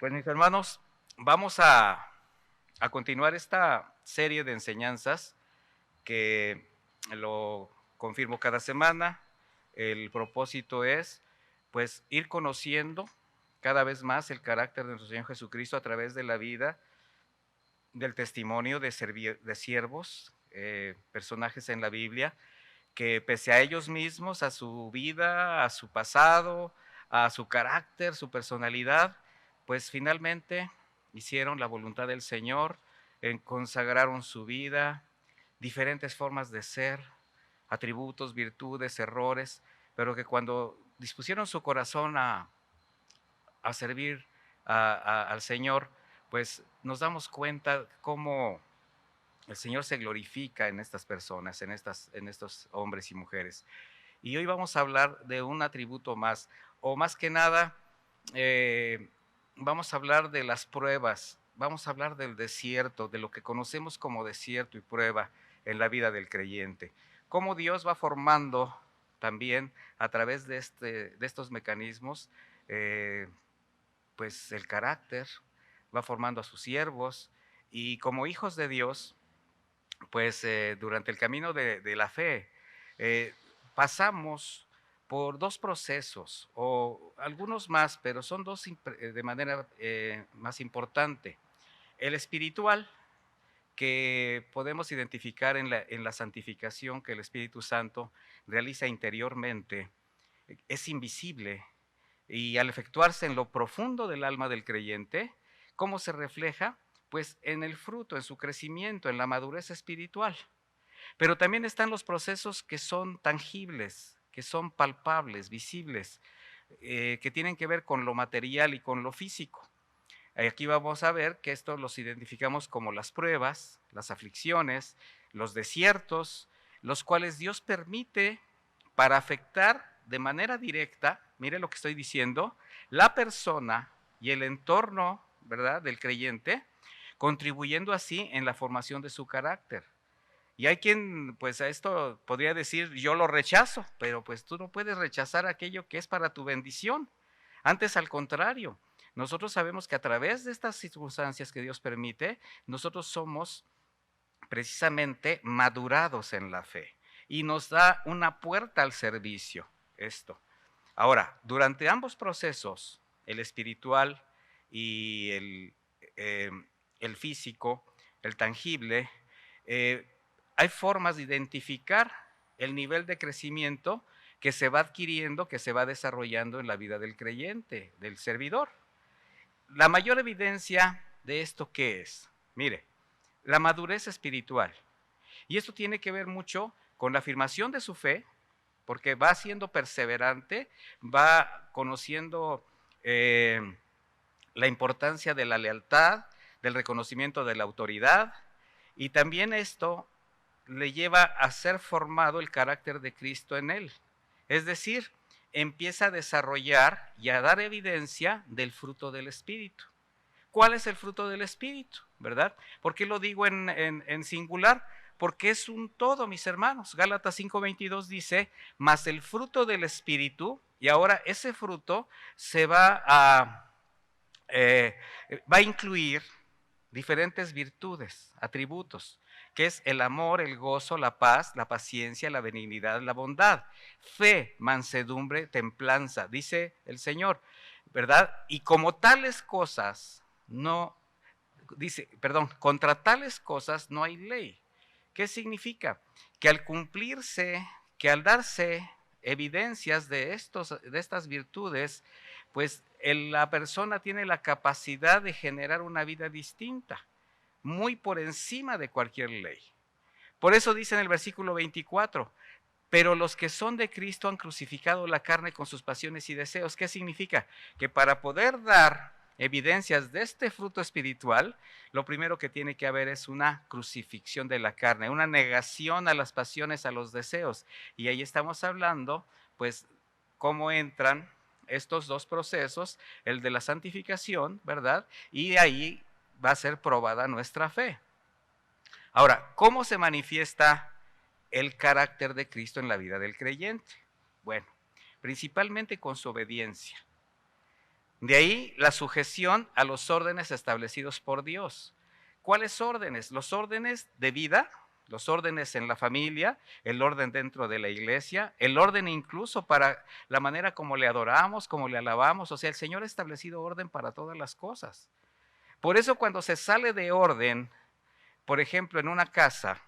Pues mis hermanos, vamos a continuar esta serie de enseñanzas que lo confirmo cada semana. El propósito es pues ir conociendo cada vez más el carácter de nuestro Señor Jesucristo a través de la vida, del testimonio de siervos, personajes en la Biblia, que pese a ellos mismos, a su vida, a su pasado, a su carácter, su personalidad, pues finalmente hicieron la voluntad del Señor, consagraron su vida, diferentes formas de ser, atributos, virtudes, errores, pero que cuando dispusieron su corazón a servir al Señor, pues nos damos cuenta cómo el Señor se glorifica en estas personas, en estos hombres y mujeres. Y hoy vamos a hablar de un atributo más, o más que nada, vamos a hablar de las pruebas, vamos a hablar del desierto, de lo que conocemos como desierto y prueba en la vida del creyente. Cómo Dios va formando también a través de estos mecanismos, pues el carácter, va formando a sus siervos y como hijos de Dios, pues durante el camino de la fe eh, pasamos por dos procesos o algunos más, pero son dos de manera más importante. El espiritual, que podemos identificar en la santificación que el Espíritu Santo realiza interiormente, es invisible y al efectuarse en lo profundo del alma del creyente, ¿cómo se refleja? Pues en el fruto, en su crecimiento, en la madurez espiritual. Pero también están los procesos que son tangibles, que son palpables, visibles, que tienen que ver con lo material y con lo físico. Aquí vamos a ver que esto los identificamos como las pruebas, las aflicciones, los desiertos, los cuales Dios permite para afectar de manera directa, mire lo que estoy diciendo, la persona y el entorno, ¿verdad?, del creyente, contribuyendo así en la formación de su carácter. Y hay quien, pues a esto podría decir, yo lo rechazo, pero pues tú no puedes rechazar aquello que es para tu bendición. Antes, al contrario, nosotros sabemos que a través de estas circunstancias que Dios permite, nosotros somos precisamente madurados en la fe y nos da una puerta al servicio esto. Ahora, durante ambos procesos, el espiritual y eh, el físico, el tangible, eh, hay formas de identificar el nivel de crecimiento que se va adquiriendo, que se va desarrollando en la vida del creyente, del servidor. La mayor evidencia de esto, ¿qué es? Mire, la madurez espiritual. Y esto tiene que ver mucho con la afirmación de su fe, porque va siendo perseverante, va conociendo la importancia de la lealtad, del reconocimiento de la autoridad, y también esto le lleva a ser formado el carácter de Cristo en él. Es decir, empieza a desarrollar y a dar evidencia del fruto del Espíritu. ¿Cuál es el fruto del Espíritu? ¿Verdad? ¿Por qué lo digo en singular? Porque es un todo, mis hermanos. Gálatas 5:22 dice, mas el fruto del Espíritu, y ahora ese fruto se va a incluir diferentes virtudes, atributos, que es el amor, el gozo, la paz, la paciencia, la benignidad, la bondad, fe, mansedumbre, templanza, dice el Señor, ¿verdad? Y como tales cosas no, dice, perdón, contra tales cosas no hay ley. ¿Qué significa? Que al cumplirse, que al darse evidencias de estas virtudes, pues la persona tiene la capacidad de generar una vida distinta, muy por encima de cualquier ley. Por eso dice en el versículo 24, pero los que son de Cristo han crucificado la carne con sus pasiones y deseos. ¿Qué significa? Que para poder dar evidencias de este fruto espiritual, lo primero que tiene que haber es una crucifixión de la carne, una negación a las pasiones, a los deseos. Y ahí estamos hablando, pues, cómo entran estos dos procesos, el de la santificación, ¿verdad? Y de ahí va a ser probada nuestra fe. Ahora, ¿cómo se manifiesta el carácter de Cristo en la vida del creyente? Bueno, principalmente con su obediencia. De ahí la sujeción a los órdenes establecidos por Dios. ¿Cuáles órdenes? Los órdenes de vida, los órdenes en la familia, el orden dentro de la iglesia, el orden incluso para la manera como le adoramos, como le alabamos. O sea, el Señor ha establecido orden para todas las cosas. Por eso cuando se sale de orden, por ejemplo, en una casa,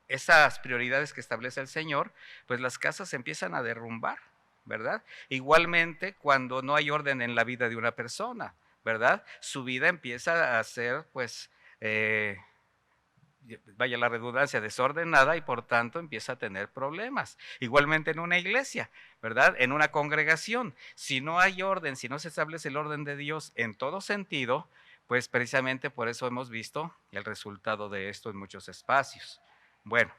esas prioridades que establece el Señor, pues las casas se empiezan a derrumbar, ¿verdad? Igualmente cuando no hay orden en la vida de una persona, ¿verdad? Su vida empieza a ser, pues, vaya la redundancia, desordenada y por tanto empieza a tener problemas. Igualmente en una iglesia, ¿verdad? En una congregación, si no hay orden, si no se establece el orden de Dios en todo sentido, pues precisamente por eso hemos visto el resultado de esto en muchos espacios. Bueno,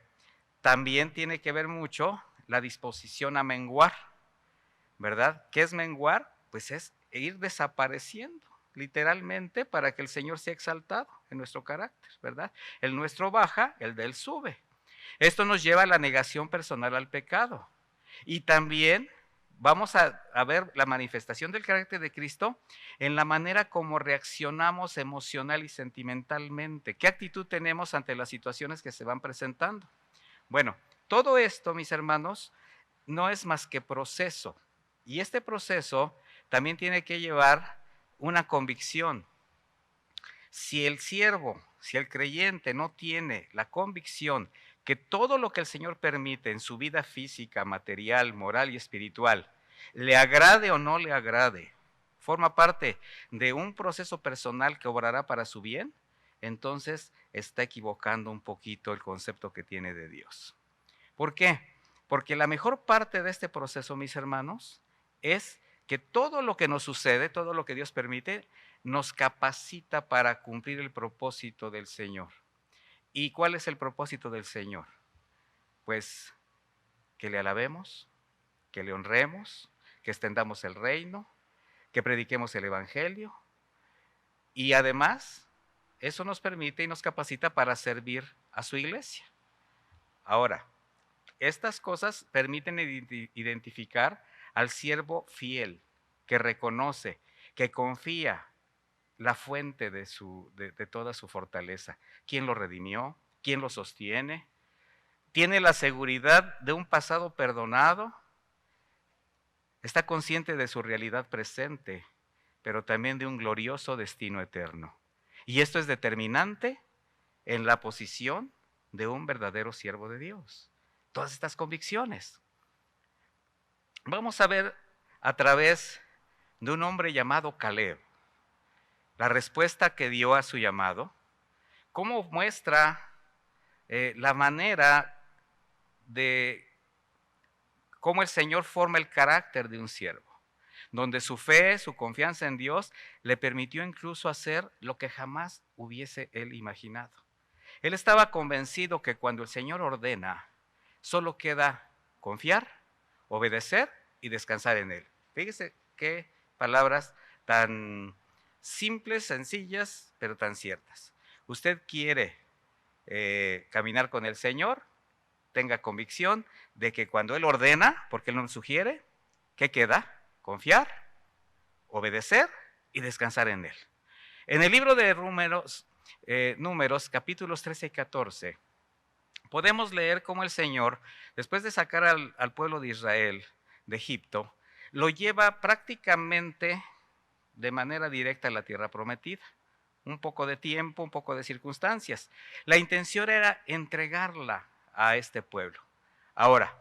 también tiene que ver mucho la disposición a menguar, ¿verdad? ¿Qué es menguar? Pues es ir desapareciendo, literalmente, para que el Señor sea exaltado en nuestro carácter, ¿verdad? El nuestro baja, el de él sube. Esto nos lleva a la negación personal al pecado. Y también vamos a ver la manifestación del carácter de Cristo en la manera como reaccionamos emocional y sentimentalmente. ¿Qué actitud tenemos ante las situaciones que se van presentando? Bueno, todo esto, mis hermanos, no es más que proceso. Y este proceso también tiene que llevar una convicción. Si el siervo, si el creyente no tiene la convicción que todo lo que el Señor permite en su vida física, material, moral y espiritual, le agrade o no le agrade, forma parte de un proceso personal que obrará para su bien, entonces está equivocando un poquito el concepto que tiene de Dios. ¿Por qué? Porque la mejor parte de este proceso, mis hermanos, es que todo lo que nos sucede, todo lo que Dios permite, nos capacita para cumplir el propósito del Señor. ¿Y cuál es el propósito del Señor? Pues que le alabemos, que le honremos, que extendamos el reino, que prediquemos el evangelio. Y además, eso nos permite y nos capacita para servir a su iglesia. Ahora, estas cosas permiten identificar al siervo fiel, que reconoce, que confía la fuente de toda su fortaleza. ¿Quién lo redimió? ¿Quién lo sostiene? Tiene la seguridad de un pasado perdonado. Está consciente de su realidad presente, pero también de un glorioso destino eterno. Y esto es determinante en la posición de un verdadero siervo de Dios. Todas estas convicciones. Vamos a ver a través de un hombre llamado Caleb la respuesta que dio a su llamado, cómo muestra la manera de cómo el Señor forma el carácter de un siervo, donde su fe, su confianza en Dios le permitió incluso hacer lo que jamás hubiese él imaginado. Él estaba convencido que cuando el Señor ordena, solo queda confiar, obedecer y descansar en Él. Fíjese qué palabras tan simples, sencillas, pero tan ciertas. Usted quiere caminar con el Señor, tenga convicción de que cuando Él ordena, porque Él nos sugiere, ¿qué queda? Confiar, obedecer y descansar en Él. En el libro de Números, capítulos 13 y 14, podemos leer cómo el Señor, después de sacar al pueblo de Israel de Egipto, lo lleva prácticamente de manera directa a la tierra prometida. Un poco de tiempo, un poco de circunstancias. La intención era entregarla a este pueblo. Ahora,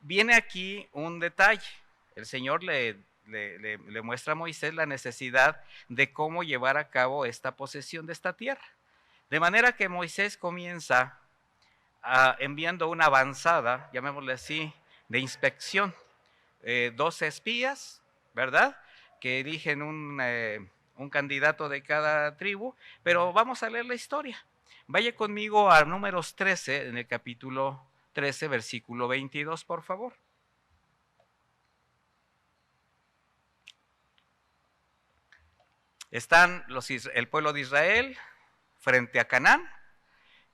viene aquí un detalle. El Señor le muestra a Moisés la necesidad de cómo llevar a cabo esta posesión de esta tierra. De manera que Moisés comienza enviando una avanzada, llamémosle así, de inspección. 12 espías, ¿verdad? Que eligen un candidato de cada tribu, pero vamos a leer la historia. Vaya conmigo a Números 13, en el capítulo 13, versículo 22, por favor. Están el pueblo de Israel frente a Canaán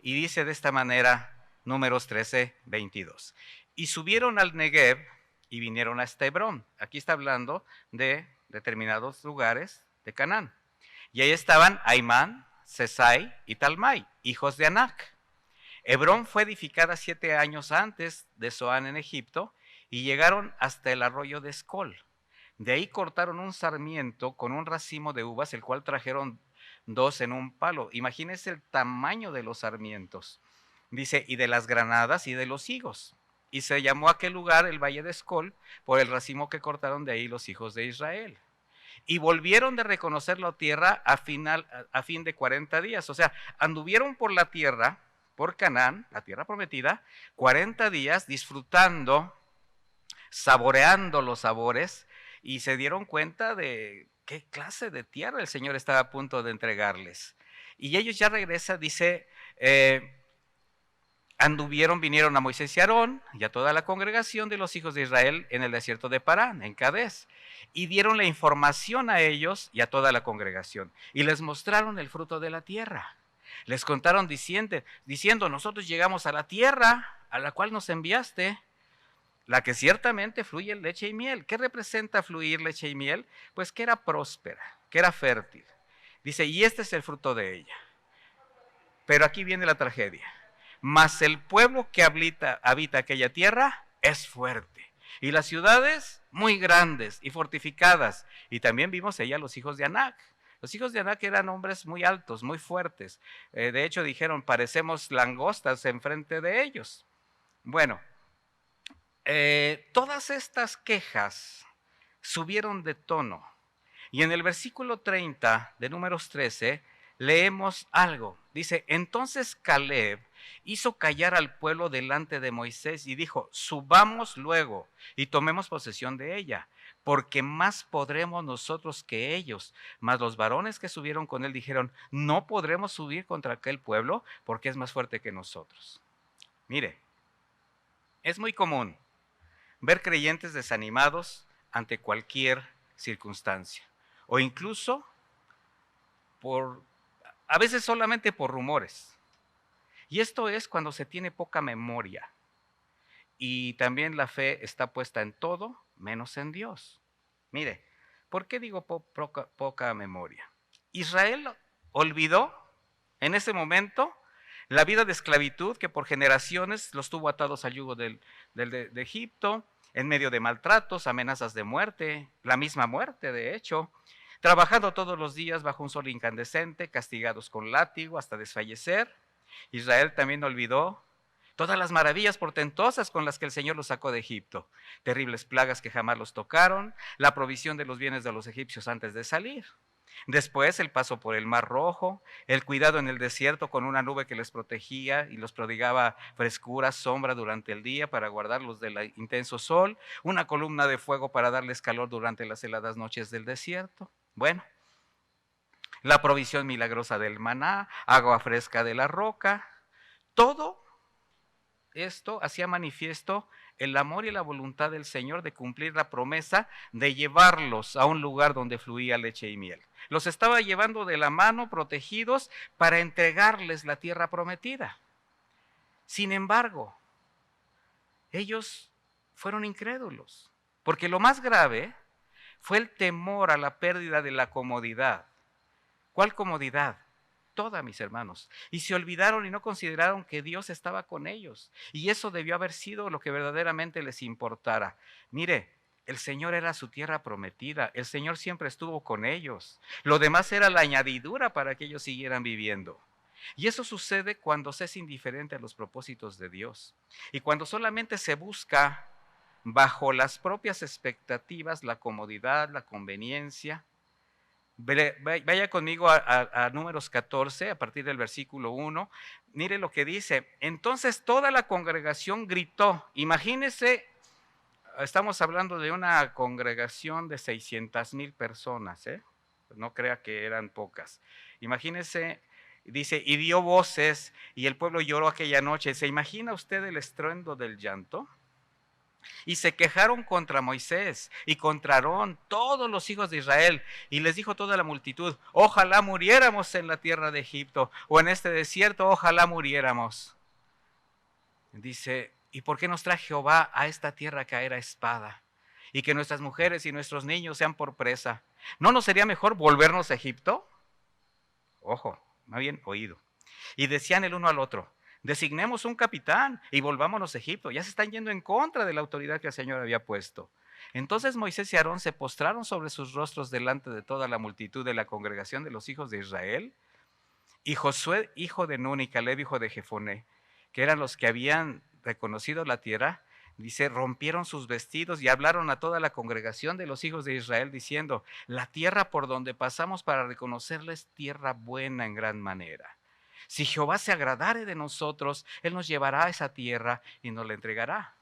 y dice de esta manera Números 13, 22. Y subieron al Negev y vinieron a Hebrón. Aquí está hablando de determinados lugares de Canaán. Y ahí estaban Aimán, Sesai y Talmai, hijos de Anac. Hebrón fue edificada 7 años antes de Zoán en Egipto y llegaron hasta el arroyo de Escol. De ahí cortaron un sarmiento con un racimo de uvas, el cual trajeron 2 en un palo. Imagínense el tamaño de los sarmientos. Dice, y de las granadas y de los higos. Y se llamó aquel lugar el Valle de Escol por el racimo que cortaron de ahí los hijos de Israel. Y volvieron de reconocer la tierra a fin de 40 días. O sea, anduvieron por la tierra, por Canaán, la tierra prometida, 40 días disfrutando, saboreando los sabores, y se dieron cuenta de qué clase de tierra el Señor estaba a punto de entregarles. Y ellos ya regresan, dice, vinieron a Moisés y Aarón y a toda la congregación de los hijos de Israel en el desierto de Parán, en Cadés, y dieron la información a ellos y a toda la congregación, y les mostraron el fruto de la tierra. Les contaron diciendo, nosotros llegamos a la tierra a la cual nos enviaste, la que ciertamente fluye leche y miel. ¿Qué representa fluir leche y miel? Pues que era próspera, que era fértil. Dice, y este es el fruto de ella. Pero aquí viene la tragedia. Mas el pueblo que habita aquella tierra es fuerte, y las ciudades muy grandes y fortificadas. Y también vimos allá los hijos de Anac. Los hijos de Anac eran hombres muy altos, muy fuertes. De hecho dijeron, parecemos langostas enfrente de ellos. Bueno, todas estas quejas subieron de tono. Y en el versículo 30 de Números 13 leemos algo. Dice, entonces Caleb hizo callar al pueblo delante de Moisés y dijo, subamos luego y tomemos posesión de ella, porque más podremos nosotros que ellos. Mas los varones que subieron con él dijeron, no podremos subir contra aquel pueblo porque es más fuerte que nosotros. Mire, es muy común ver creyentes desanimados ante cualquier circunstancia, o incluso a veces solamente por rumores. Y esto es cuando se tiene poca memoria. Y también la fe está puesta en todo menos en Dios. Mire, ¿por qué digo poca memoria? Israel olvidó en ese momento la vida de esclavitud que por generaciones los tuvo atados al yugo de Egipto, en medio de maltratos, amenazas de muerte, la misma muerte de hecho, trabajando todos los días bajo un sol incandescente, castigados con látigo hasta desfallecer. Israel también olvidó todas las maravillas portentosas con las que el Señor los sacó de Egipto, terribles plagas que jamás los tocaron, la provisión de los bienes de los egipcios antes de salir. Después el paso por el Mar Rojo, el cuidado en el desierto con una nube que les protegía y los prodigaba frescura, sombra durante el día para guardarlos del intenso sol, una columna de fuego para darles calor durante las heladas noches del desierto. Bueno, la provisión milagrosa del maná, agua fresca de la roca, todo esto hacía manifiesto el amor y la voluntad del Señor de cumplir la promesa de llevarlos a un lugar donde fluía leche y miel. Los estaba llevando de la mano, protegidos, para entregarles la tierra prometida. Sin embargo, ellos fueron incrédulos, porque lo más grave fue el temor a la pérdida de la comodidad. ¿Cuál comodidad? Toda, mis hermanos. Y se olvidaron y no consideraron que Dios estaba con ellos. Y eso debió haber sido lo que verdaderamente les importara. Mire, el Señor era su tierra prometida. El Señor siempre estuvo con ellos. Lo demás era la añadidura para que ellos siguieran viviendo. Y eso sucede cuando se es indiferente a los propósitos de Dios. Y cuando solamente se busca bajo las propias expectativas la comodidad, la conveniencia. Vaya conmigo a Números 14, a partir del versículo 1. Mire lo que dice. Entonces toda la congregación gritó. Imagínense, estamos hablando de una congregación de 600,000 personas, no crea que eran pocas. Imagínense, dice, y dio voces y el pueblo lloró aquella noche. ¿Se imagina usted el estruendo del llanto? Y se quejaron contra Moisés y contra Aarón, todos los hijos de Israel, y les dijo toda la multitud, ojalá muriéramos en la tierra de Egipto, o en este desierto, ojalá muriéramos. Dice, ¿y por qué nos trae Jehová a esta tierra a caer a espada? y que nuestras mujeres y nuestros niños sean por presa. ¿No nos sería mejor volvernos a Egipto? Ojo, no bien oído. Y decían el uno al otro, designemos un capitán y volvámonos a Egipto. Ya se están yendo en contra de la autoridad que el Señor había puesto. Entonces Moisés y Aarón se postraron sobre sus rostros delante de toda la multitud de la congregación de los hijos de Israel. Y Josué, hijo de Nun, y Caleb, hijo de Jefoné, que eran los que habían reconocido la tierra, dice, rompieron sus vestidos y hablaron a toda la congregación de los hijos de Israel, diciendo, la tierra por donde pasamos para reconocerla es tierra buena en gran manera. Si Jehová se agradare de nosotros, Él nos llevará a esa tierra y nos la entregará.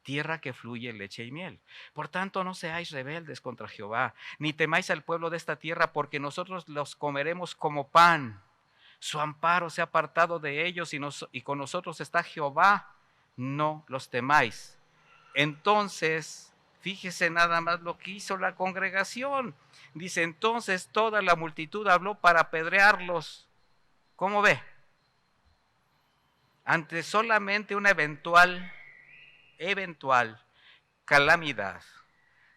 Tierra que fluye leche y miel. Por tanto, no seáis rebeldes contra Jehová, ni temáis al pueblo de esta tierra, porque nosotros los comeremos como pan. Su amparo se ha apartado de ellos y con nosotros está Jehová. No los temáis. Entonces, fíjese nada más lo que hizo la congregación. Dice, entonces toda la multitud habló para apedrearlos. ¿Cómo ve? Ante solamente una eventual calamidad,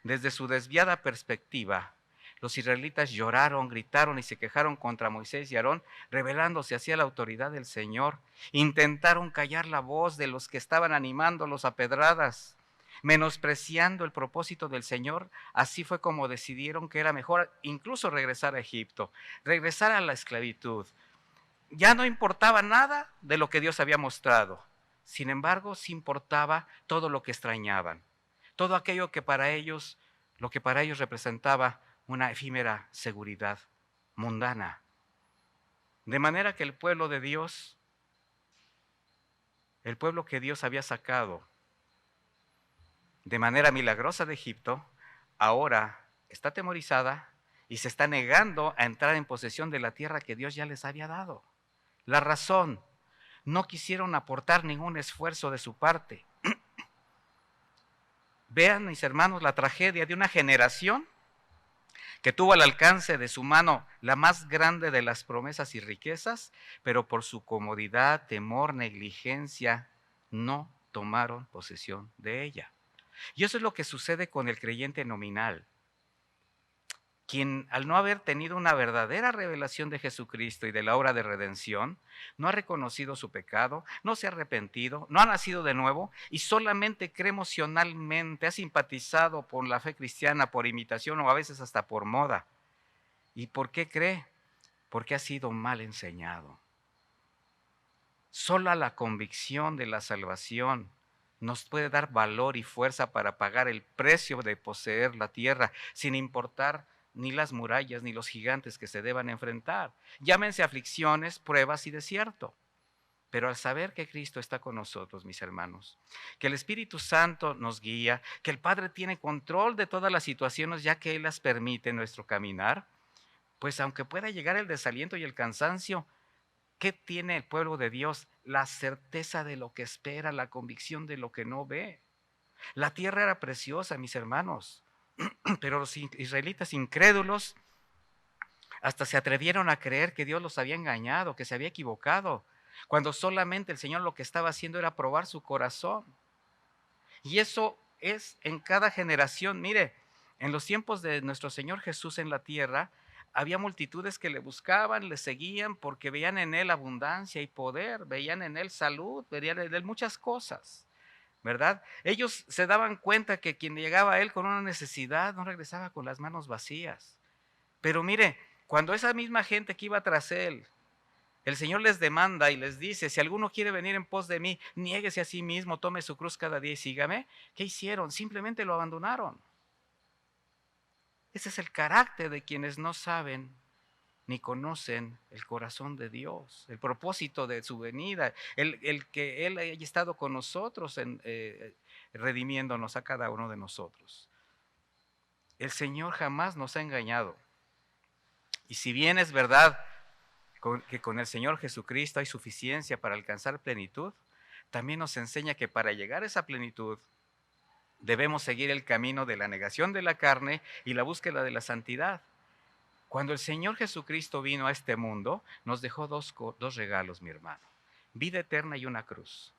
desde su desviada perspectiva, los israelitas lloraron, gritaron y se quejaron contra Moisés y Aarón, rebelándose hacia la autoridad del Señor. Intentaron callar la voz de los que estaban animándolos a pedradas, menospreciando el propósito del Señor. Así fue como decidieron que era mejor incluso regresar a Egipto, regresar a la esclavitud. Ya no importaba nada de lo que Dios había mostrado. Sin embargo, sí importaba todo lo que extrañaban, todo aquello que para ellos, lo que para ellos representaba una efímera seguridad mundana. De manera que el pueblo de Dios, el pueblo que Dios había sacado de manera milagrosa de Egipto, ahora está atemorizada y se está negando a entrar en posesión de la tierra que Dios ya les había dado. La razón, no quisieron aportar ningún esfuerzo de su parte. Vean, mis hermanos, la tragedia de una generación que tuvo al alcance de su mano la más grande de las promesas y riquezas, pero por su comodidad, temor, negligencia, no tomaron posesión de ella. Y eso es lo que sucede con el creyente nominal, quien al no haber tenido una verdadera revelación de Jesucristo y de la obra de redención, no ha reconocido su pecado, no se ha arrepentido, no ha nacido de nuevo y solamente cree emocionalmente, ha simpatizado por la fe cristiana por imitación o a veces hasta por moda. ¿Y por qué cree? Porque ha sido mal enseñado. Solo la convicción de la salvación nos puede dar valor y fuerza para pagar el precio de poseer la tierra, sin importar ni las murallas ni los gigantes que se deban enfrentar. Llámense aflicciones, pruebas y desierto. Pero al saber que Cristo está con nosotros, mis hermanos, que el Espíritu Santo nos guía, que el Padre tiene control de todas las situaciones ya que Él las permite en nuestro caminar, pues aunque pueda llegar el desaliento y el cansancio, ¿qué tiene el pueblo de Dios? La certeza de lo que espera, la convicción de lo que no ve. La tierra era preciosa, mis hermanos, pero los israelitas incrédulos hasta se atrevieron a creer que Dios los había engañado, que se había equivocado, cuando solamente el Señor lo que estaba haciendo era probar su corazón. Y eso es en cada generación. Mire, en los tiempos de nuestro Señor Jesús en la tierra, había multitudes que le buscaban, le seguían porque veían en Él abundancia y poder, veían en Él salud, veían en Él muchas cosas, ¿verdad? Ellos se daban cuenta que quien llegaba a Él con una necesidad no regresaba con las manos vacías. Pero mire, cuando esa misma gente que iba tras Él, el Señor les demanda y les dice, si alguno quiere venir en pos de mí, niéguese a sí mismo, tome su cruz cada día y sígame. ¿Qué hicieron? Simplemente lo abandonaron. Ese es el carácter de quienes no saben ni conocen el corazón de Dios, el propósito de su venida, el que Él haya estado con nosotros, redimiéndonos a cada uno de nosotros. El Señor jamás nos ha engañado. Y si bien es verdad que con el Señor Jesucristo hay suficiencia para alcanzar plenitud, también nos enseña que para llegar a esa plenitud debemos seguir el camino de la negación de la carne y la búsqueda de la santidad. Cuando el Señor Jesucristo vino a este mundo, nos dejó dos regalos, mi hermano: vida eterna y una cruz.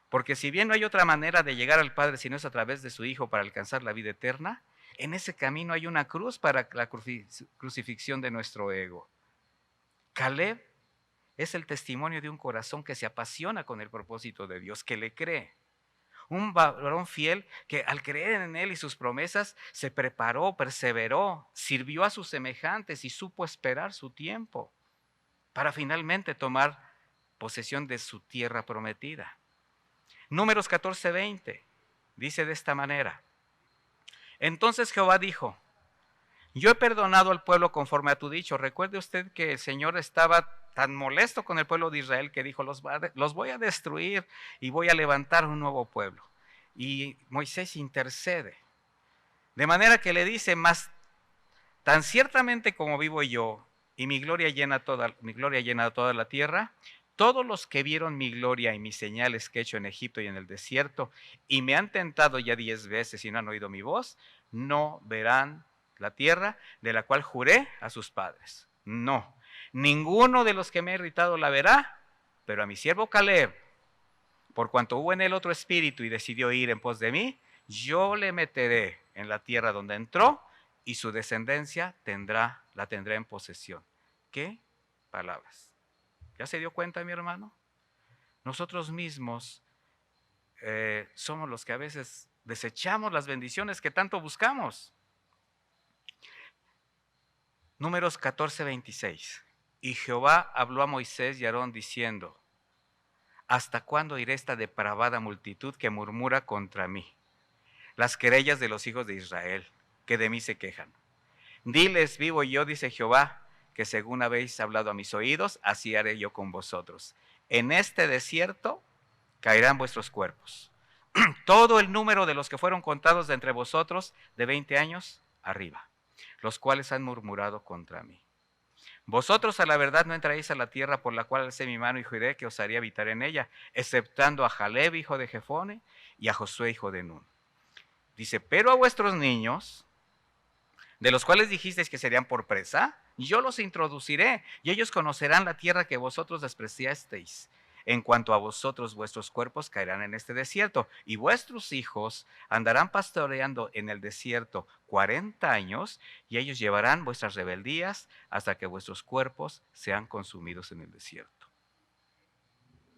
Porque si bien no hay otra manera de llegar al Padre si no es a través de su Hijo para alcanzar la vida eterna, en ese camino hay una cruz para la crucifixión de nuestro ego. Caleb es el testimonio de un corazón que se apasiona con el propósito de Dios, que le cree. Un varón fiel que al creer en él y sus promesas se preparó, perseveró, sirvió a sus semejantes y supo esperar su tiempo para finalmente tomar posesión de su tierra prometida. Números 14:20 dice de esta manera: entonces Jehová dijo: yo he perdonado al pueblo conforme a tu dicho. Recuerde usted que el Señor estaba tan molesto con el pueblo de Israel que dijo: los voy a destruir y voy a levantar un nuevo pueblo. Y Moisés intercede, de manera que le dice: mas tan ciertamente como vivo yo y mi gloria llena toda la tierra, todos los que vieron mi gloria y mis señales que he hecho en Egipto y en el desierto y me han tentado ya 10 veces y no han oído mi voz, no verán la tierra de la cual juré a sus padres. No, ninguno de los que me he irritado la verá, pero a mi siervo Caleb, por cuanto hubo en él otro espíritu y decidió ir en pos de mí, yo le meteré en la tierra donde entró y su descendencia la tendrá en posesión. ¿Qué palabras? ¿Ya se dio cuenta, mi hermano? Nosotros mismos somos los que a veces desechamos las bendiciones que tanto buscamos. Números 14:26. Y Jehová habló a Moisés y a Aarón diciendo: ¿hasta cuándo iré esta depravada multitud que murmura contra mí? Las querellas de los hijos de Israel, que de mí se quejan. Diles, vivo yo, dice Jehová, que según habéis hablado a mis oídos, así haré yo con vosotros. En este desierto caerán vuestros cuerpos. Todo el número de los que fueron contados de entre vosotros de 20 años arriba, los cuales han murmurado contra mí. Vosotros a la verdad no entraréis a la tierra por la cual alcé mi mano y juré que os haría habitar en ella, exceptando a Jaleb, hijo de Jefone, y a Josué, hijo de Nun. Dice: pero a vuestros niños, de los cuales dijisteis que serían por presa, yo los introduciré, y ellos conocerán la tierra que vosotros despreciasteis. En cuanto a vosotros, vuestros cuerpos caerán en este desierto, y vuestros hijos andarán pastoreando en el desierto 40 años, y ellos llevarán vuestras rebeldías hasta que vuestros cuerpos sean consumidos en el desierto.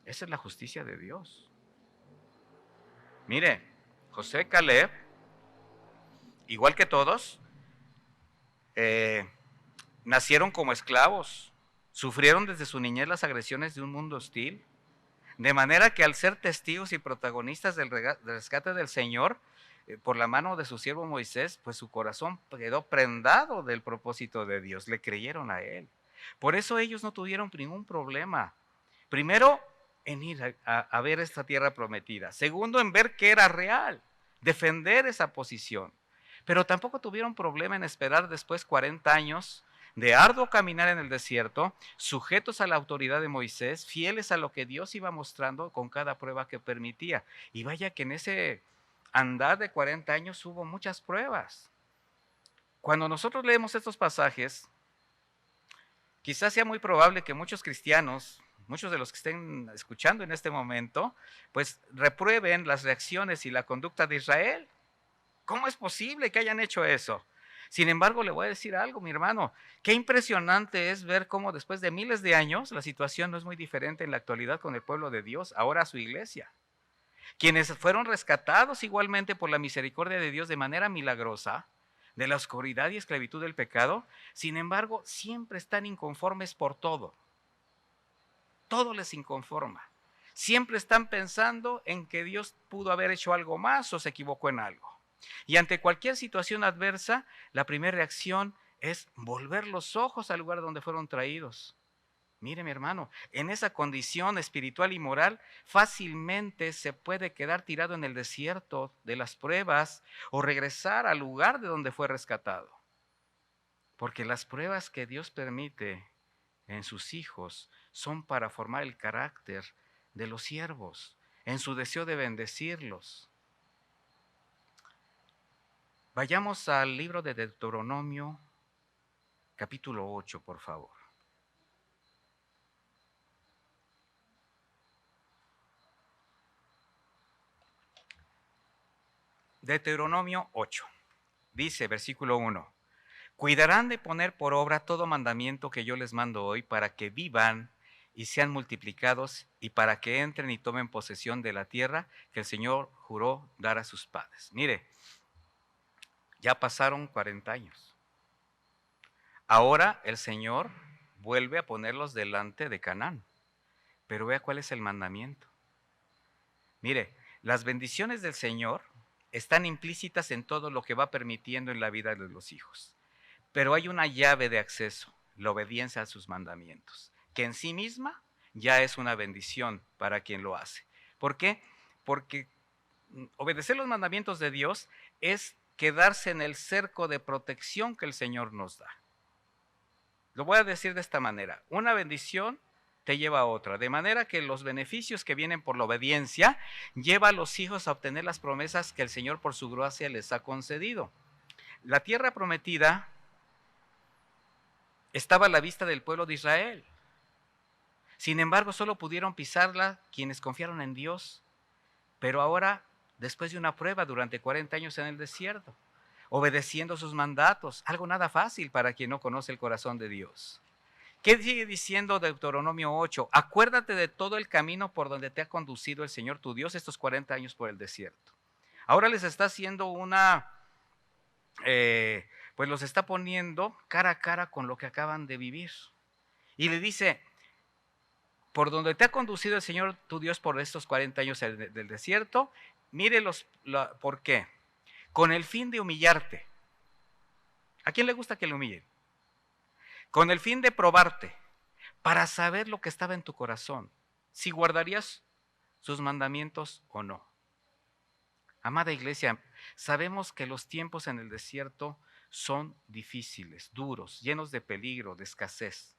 Esa es la justicia de Dios. Mire, Josué y Caleb, igual que todos, nacieron como esclavos, sufrieron desde su niñez las agresiones de un mundo hostil, de manera que al ser testigos y protagonistas del rescate del Señor, por la mano de su siervo Moisés, pues su corazón quedó prendado del propósito de Dios, le creyeron a él. Por eso ellos no tuvieron ningún problema. Primero, en ir a ver esta tierra prometida. Segundo, en ver que era real, defender esa posición. Pero tampoco tuvieron problema en esperar después 40 años de arduo caminar en el desierto, sujetos a la autoridad de Moisés, fieles a lo que Dios iba mostrando con cada prueba que permitía. Y vaya que en ese andar de 40 años hubo muchas pruebas. Cuando nosotros leemos estos pasajes, quizás sea muy probable que muchos cristianos, muchos de los que estén escuchando en este momento, pues reprueben las reacciones y la conducta de Israel. ¿Cómo es posible que hayan hecho eso? Sin embargo, le voy a decir algo, mi hermano. Qué impresionante es ver cómo después de miles de años la situación no es muy diferente en la actualidad con el pueblo de Dios, ahora su iglesia. Quienes fueron rescatados igualmente por la misericordia de Dios de manera milagrosa de la oscuridad y esclavitud del pecado, sin embargo, siempre están inconformes por todo. Todo les inconforma. Siempre están pensando en que Dios pudo haber hecho algo más o se equivocó en algo. Y ante cualquier situación adversa, la primera reacción es volver los ojos al lugar donde fueron traídos. Mire, mi hermano, en esa condición espiritual y moral, fácilmente se puede quedar tirado en el desierto de las pruebas o regresar al lugar de donde fue rescatado. Porque las pruebas que Dios permite en sus hijos son para formar el carácter de los siervos, en su deseo de bendecirlos. Vayamos al libro de Deuteronomio, capítulo 8, por favor. Deuteronomio 8, dice, versículo 1, cuidarán de poner por obra todo mandamiento que yo les mando hoy para que vivan y sean multiplicados y para que entren y tomen posesión de la tierra que el Señor juró dar a sus padres. Mire, ya pasaron 40 años. Ahora el Señor vuelve a ponerlos delante de Canaán. Pero vea cuál es el mandamiento. Mire, las bendiciones del Señor están implícitas en todo lo que va permitiendo en la vida de los hijos. Pero hay una llave de acceso, la obediencia a sus mandamientos, que en sí misma ya es una bendición para quien lo hace. ¿Por qué? Porque obedecer los mandamientos de Dios es quedarse en el cerco de protección que el Señor nos da. Lo voy a decir de esta manera, una bendición te lleva a otra, de manera que los beneficios que vienen por la obediencia lleva a los hijos a obtener las promesas que el Señor por su gracia les ha concedido. La tierra prometida estaba a la vista del pueblo de Israel. Sin embargo, solo pudieron pisarla quienes confiaron en Dios. Pero ahora, después de una prueba durante 40 años en el desierto, obedeciendo sus mandatos, algo nada fácil para quien no conoce el corazón de Dios. ¿Qué sigue diciendo Deuteronomio 8? Acuérdate de todo el camino por donde te ha conducido el Señor tu Dios estos 40 años por el desierto. Ahora les está haciendo pues los está poniendo cara a cara con lo que acaban de vivir. Y le dice, por donde te ha conducido el Señor tu Dios por estos 40 años del desierto, mírelos, ¿por qué? Con el fin de humillarte. ¿A quién le gusta que le humillen? Con el fin de probarte, para saber lo que estaba en tu corazón, si guardarías sus mandamientos o no. Amada iglesia, sabemos que los tiempos en el desierto son difíciles, duros, llenos de peligro, de escasez.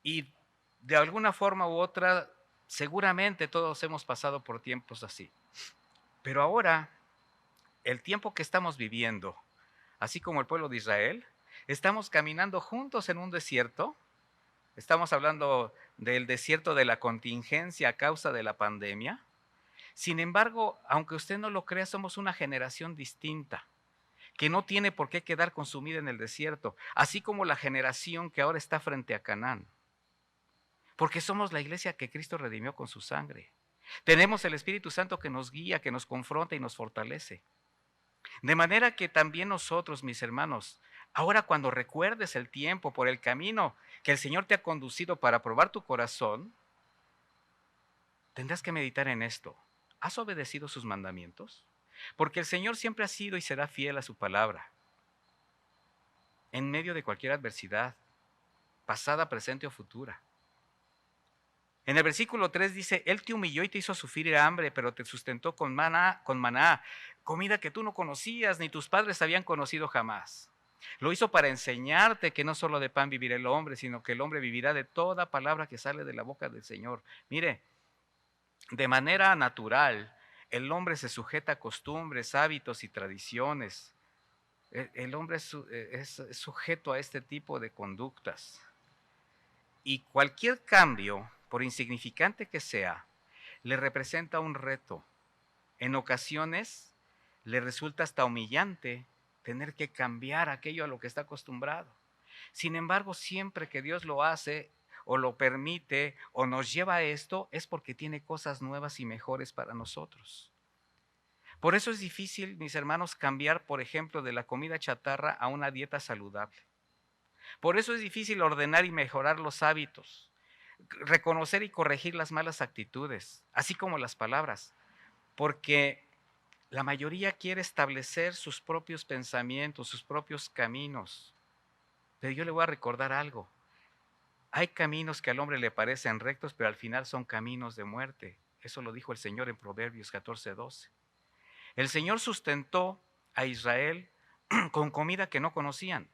Y de alguna forma u otra, seguramente todos hemos pasado por tiempos así. Pero ahora, el tiempo que estamos viviendo, así como el pueblo de Israel, estamos caminando juntos en un desierto. Estamos hablando del desierto de la contingencia a causa de la pandemia. Sin embargo, aunque usted no lo crea, somos una generación distinta, que no tiene por qué quedar consumida en el desierto, así como la generación que ahora está frente a Canaán. Porque somos la iglesia que Cristo redimió con su sangre. Tenemos el Espíritu Santo que nos guía, que nos confronta y nos fortalece. De manera que también nosotros, mis hermanos, ahora cuando recuerdes el tiempo por el camino que el Señor te ha conducido para probar tu corazón, tendrás que meditar en esto. ¿Has obedecido sus mandamientos? Porque el Señor siempre ha sido y será fiel a su palabra. En medio de cualquier adversidad, pasada, presente o futura. En el versículo 3 dice, Él te humilló y te hizo sufrir hambre, pero te sustentó con maná, comida que tú no conocías ni tus padres habían conocido jamás. Lo hizo para enseñarte que no solo de pan vivirá el hombre, sino que el hombre vivirá de toda palabra que sale de la boca del Señor. Mire, de manera natural, el hombre se sujeta a costumbres, hábitos y tradiciones. El hombre es sujeto a este tipo de conductas. Y cualquier cambio, por insignificante que sea, le representa un reto. En ocasiones le resulta hasta humillante tener que cambiar aquello a lo que está acostumbrado. Sin embargo, siempre que Dios lo hace o lo permite o nos lleva a esto, es porque tiene cosas nuevas y mejores para nosotros. Por eso es difícil, mis hermanos, cambiar, por ejemplo, de la comida chatarra a una dieta saludable. Por eso es difícil ordenar y mejorar los hábitos, reconocer y corregir las malas actitudes, así como las palabras, porque la mayoría quiere establecer sus propios pensamientos, sus propios caminos. Pero yo le voy a recordar algo. Hay caminos que al hombre le parecen rectos, pero al final son caminos de muerte. Eso lo dijo el Señor en Proverbios 14:12. El Señor sustentó a Israel con comida que no conocían.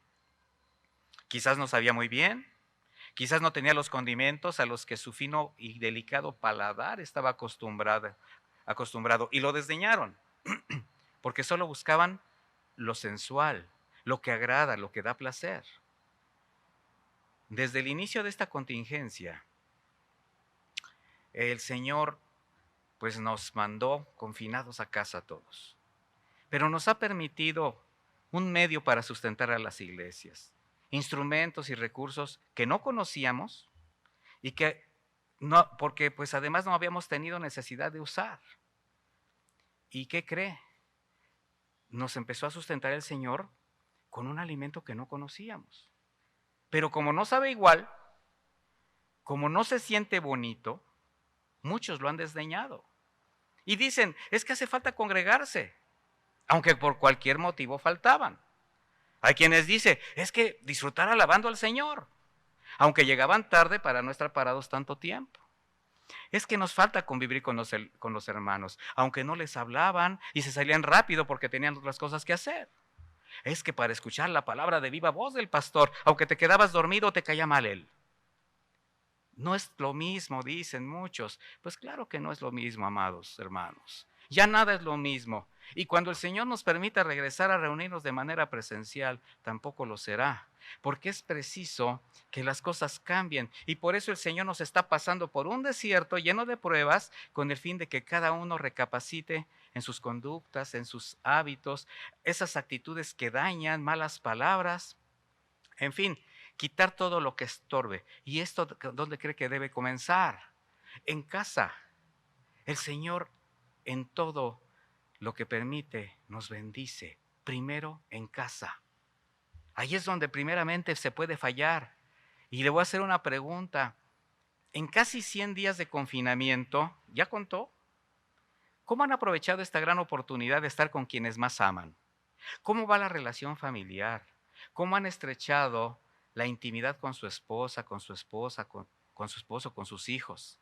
Quizás no sabía muy bien, quizás no tenía los condimentos a los que su fino y delicado paladar estaba acostumbrado y lo desdeñaron, porque solo buscaban lo sensual, lo que agrada, lo que da placer. Desde el inicio de esta contingencia, el Señor pues nos mandó confinados a casa a todos. pero nos ha permitido un medio para sustentar a las iglesias, instrumentos y recursos que no conocíamos y que no, porque pues además no habíamos tenido necesidad de usar. ¿Y qué cree? Nos empezó a sustentar el Señor con un alimento que no conocíamos. Pero como no sabe igual, como no se siente bonito, muchos lo han desdeñado. Y dicen, es que hace falta congregarse, aunque por cualquier motivo faltaban. Hay quienes dicen, es que disfrutar alabando al Señor, aunque llegaban tarde para no estar parados tanto tiempo. Es que nos falta convivir con los hermanos, aunque no les hablaban y se salían rápido porque tenían otras cosas que hacer. Es que para escuchar la palabra de viva voz del pastor, aunque te quedabas dormido, te caía mal él. No es lo mismo, dicen muchos. Pues claro que no es lo mismo, amados hermanos. Ya nada es lo mismo. Y cuando el Señor nos permita regresar a reunirnos de manera presencial, tampoco lo será. Porque es preciso que las cosas cambien. Y por eso el Señor nos está pasando por un desierto lleno de pruebas con el fin de que cada uno recapacite en sus conductas, en sus hábitos, esas actitudes que dañan, malas palabras, en fin, quitar todo lo que estorbe. ¿Y esto dónde cree que debe comenzar? En casa. El Señor en todo lo que permite nos bendice. Primero en casa. Ahí es donde primeramente se puede fallar. Y le voy a hacer una pregunta. En casi 100 días de confinamiento, ¿ya contó? ¿Cómo han aprovechado esta gran oportunidad de estar con quienes más aman? ¿Cómo va la relación familiar? ¿Cómo han estrechado la intimidad con su esposa, con su esposo, con sus hijos?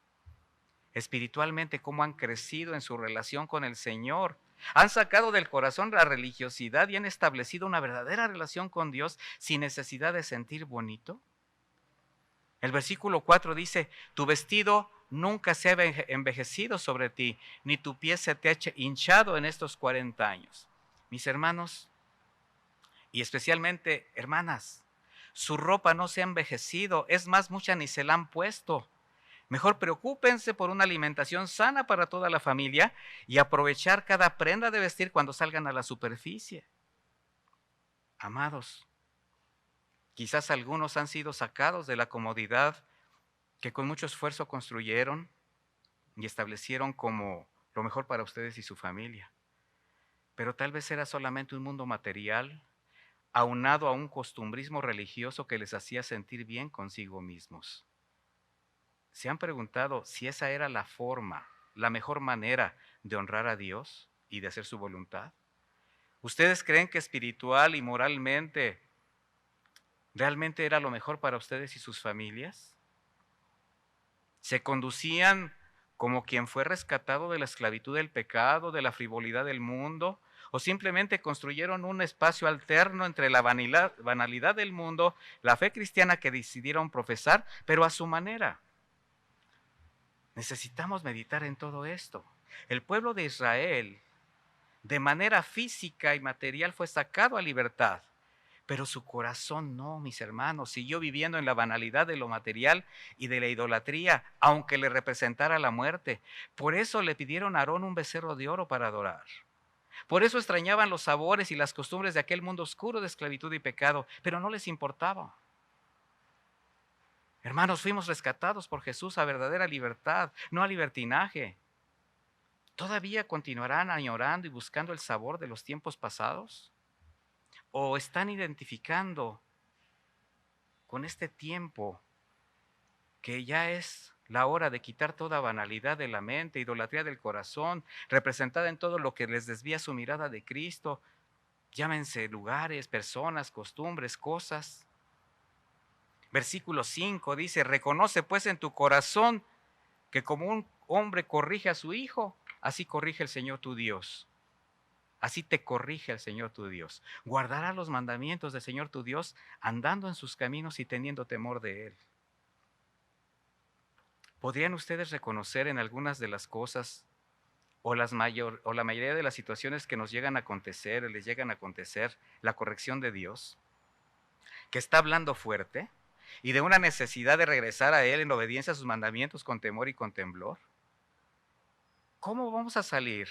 Espiritualmente, ¿cómo han crecido en su relación con el Señor? Han sacado del corazón la religiosidad y han establecido una verdadera relación con Dios sin necesidad de sentir bonito. El versículo 4 dice, tu vestido nunca se ha envejecido sobre ti, ni tu pie se te ha hinchado en estos 40 años. Mis hermanos, y especialmente hermanas, su ropa no se ha envejecido, es más, muchas ni se la han puesto. Mejor preocúpense por una alimentación sana para toda la familia y aprovechar cada prenda de vestir cuando salgan a la superficie. Amados, quizás algunos han sido sacados de la comodidad que con mucho esfuerzo construyeron y establecieron como lo mejor para ustedes y su familia. Pero tal vez era solamente un mundo material, aunado a un costumbrismo religioso que les hacía sentir bien consigo mismos. ¿Se han preguntado si esa era la forma, la mejor manera de honrar a Dios y de hacer su voluntad? ¿Ustedes creen que espiritual y moralmente realmente era lo mejor para ustedes y sus familias? ¿Se conducían como quien fue rescatado de la esclavitud del pecado, de la frivolidad del mundo? ¿O simplemente construyeron un espacio alterno entre la banalidad del mundo, la fe cristiana que decidieron profesar, pero a su manera? Necesitamos meditar en todo esto. El pueblo de Israel, de manera física y material, fue sacado a libertad, pero su corazón no, mis hermanos, siguió viviendo en la banalidad de lo material y de la idolatría, aunque le representara la muerte. Por eso le pidieron a Aarón un becerro de oro para adorar. Por eso extrañaban los sabores y las costumbres de aquel mundo oscuro de esclavitud y pecado, pero no les importaba. Hermanos, fuimos rescatados por Jesús a verdadera libertad, no a libertinaje. ¿Todavía continuarán añorando y buscando el sabor de los tiempos pasados? ¿O están identificando con este tiempo que ya es la hora de quitar toda banalidad de la mente, idolatría del corazón, representada en todo lo que les desvía su mirada de Cristo? Llámense lugares, personas, costumbres, cosas. Versículo 5 dice, reconoce pues en tu corazón que como un hombre corrige a su hijo, así corrige el Señor tu Dios. Así te corrige el Señor tu Dios. Guardará los mandamientos del Señor tu Dios, andando en sus caminos y teniendo temor de Él. ¿Podrían ustedes reconocer en algunas de las cosas o la mayoría de las situaciones que nos llegan a acontecer, les llegan a acontecer, la corrección de Dios, que está hablando fuerte y de una necesidad de regresar a Él en obediencia a sus mandamientos con temor y con temblor? ¿Cómo vamos a salir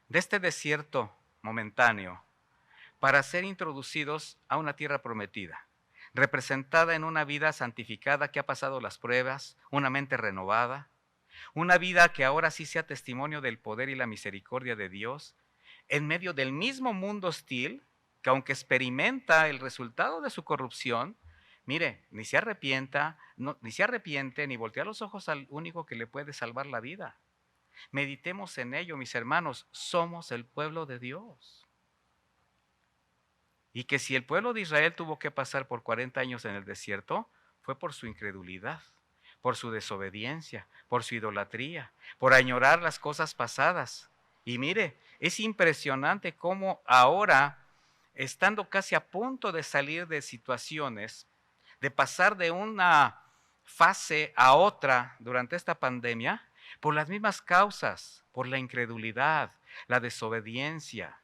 de este desierto momentáneo para ser introducidos a una tierra prometida, representada en una vida santificada que ha pasado las pruebas, una mente renovada, una vida que ahora sí sea testimonio del poder y la misericordia de Dios, en medio del mismo mundo hostil, que aunque experimenta el resultado de su corrupción, mire, ni se arrepienta, ni se arrepiente, ni voltea los ojos al único que le puede salvar la vida. Meditemos en ello, mis hermanos, somos el pueblo de Dios. Y que si el pueblo de Israel tuvo que pasar por 40 años en el desierto, fue por su incredulidad, por su desobediencia, por su idolatría, por añorar las cosas pasadas. Y mire, es impresionante cómo ahora, estando casi a punto de salir de situaciones, de pasar de una fase a otra durante esta pandemia, por las mismas causas, por la incredulidad, la desobediencia,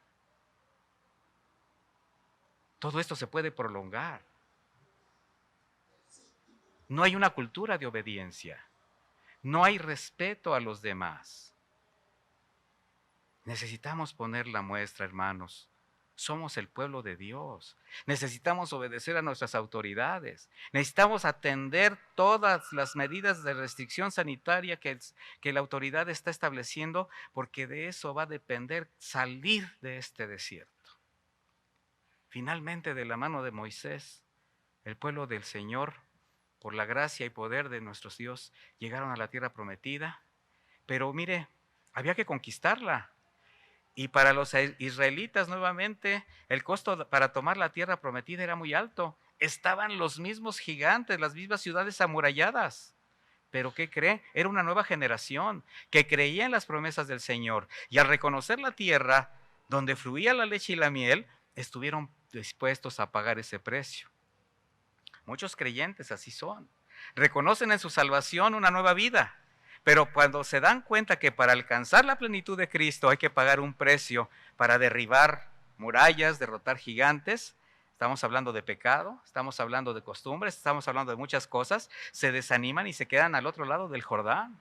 todo esto se puede prolongar. No hay una cultura de obediencia. No hay respeto a los demás. Necesitamos poner la muestra, hermanos. Somos el pueblo de Dios. Necesitamos obedecer a nuestras autoridades. Necesitamos atender todas las medidas de restricción sanitaria que la autoridad está estableciendo, porque de eso va a depender salir de este desierto. Finalmente, de la mano de Moisés, el pueblo del Señor, por la gracia y poder de nuestro Dios, llegaron a la tierra prometida. Pero mire, había que conquistarla. Y para los israelitas, nuevamente, el costo para tomar la tierra prometida era muy alto. Estaban los mismos gigantes, las mismas ciudades amuralladas. Pero ¿qué cree? Era una nueva generación que creía en las promesas del Señor. Y al reconocer la tierra donde fluía la leche y la miel, estuvieron dispuestos a pagar ese precio. Muchos creyentes así son. Reconocen en su salvación una nueva vida, pero cuando se dan cuenta que para alcanzar la plenitud de Cristo hay que pagar un precio para derribar murallas, derrotar gigantes, estamos hablando de pecado, estamos hablando de costumbres, estamos hablando de muchas cosas, se desaniman y se quedan al otro lado del Jordán.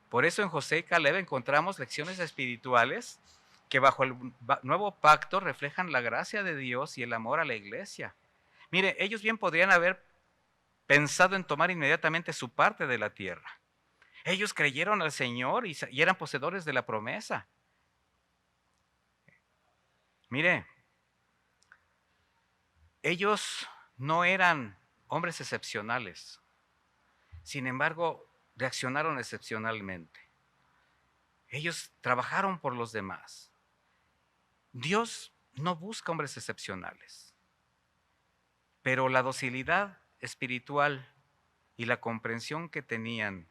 Por eso en Josué y Caleb encontramos lecciones espirituales que bajo el nuevo pacto reflejan la gracia de Dios y el amor a la iglesia. Mire, ellos bien podrían haber pensado en tomar inmediatamente su parte de la tierra. Ellos creyeron al Señor y eran poseedores de la promesa. Mire, ellos no eran hombres excepcionales. Sin embargo, reaccionaron excepcionalmente. Ellos trabajaron por los demás. Dios no busca hombres excepcionales. Pero la docilidad espiritual y la comprensión que tenían,